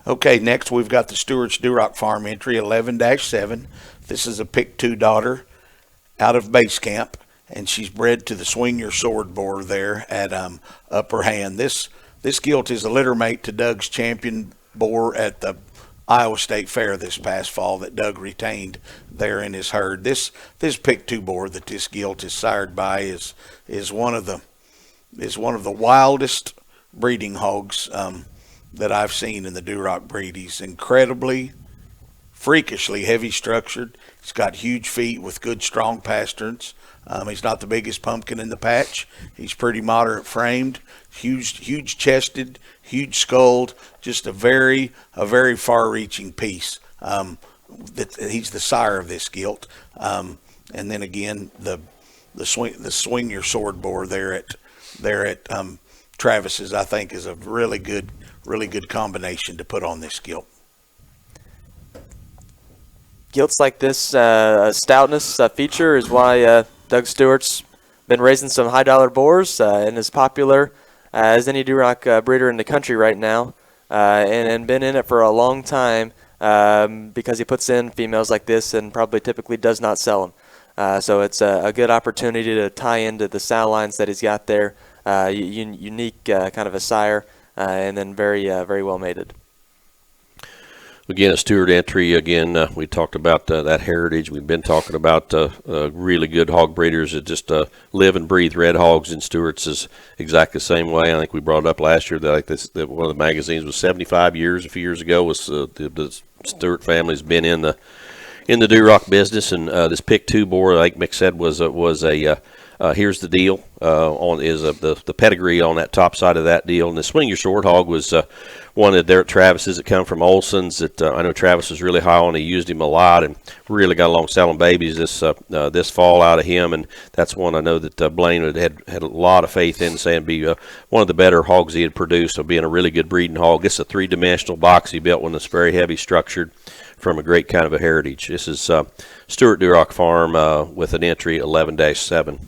Okay, next we've got the Stewart's DUROC Farm entry 11-7. This is a pick 2 daughter out of base camp, and she's bred to the Swing Your Sword boar there at Upper Hand. This gilt is a litter mate to Doug's champion boar at the Iowa State Fair this past fall that Doug retained there in his herd. This pick 2 boar that this gilt is sired by is one of the wildest breeding hogs that I've seen in the DUROC breed. He's incredibly, freakishly heavy structured. He's got huge feet with good strong pasterns. He's not the biggest pumpkin in the patch. He's pretty moderate framed, huge chested, huge skulled, just a very far-reaching piece. He's the sire of this gilt. And then again, the Swing Your Sword boar there at Travis's, I think, is a really good combination to put on this gilt. Gilts like this stoutness feature is why Doug Stewart's been raising some high-dollar boars and as popular as any DUROC breeder in the country right now, and been in it for a long time because he puts in females like this and probably typically does not sell them. So it's a good opportunity to tie into the sow lines that he's got there. Unique kind of a sire, and then very well mated. Again, a Stewart entry. Again, we talked about that heritage. We've been talking about really good hog breeders that just live and breathe red hogs, and Stewart's is exactly the same way. I think we brought it up last year that one of the magazines was 75 years a few years ago. Was the Stewart family's been in the DUROC business, and this pick 2 boar, like Mick said, was a here's the deal the pedigree on that top side of that deal. And the Swing Your Sword hog was one of Derek Travis's that come from Olson's that I know Travis was really high on. He used him a lot and really got along selling babies this fall out of him. And that's one I know that Blaine had a lot of faith in, saying be one of the better hogs he had produced, so being a really good breeding hog. It's a 3-dimensional box he built, one that's very heavy structured from a great kind of a heritage. This is Stewart DUROC Farm with an entry 11-7.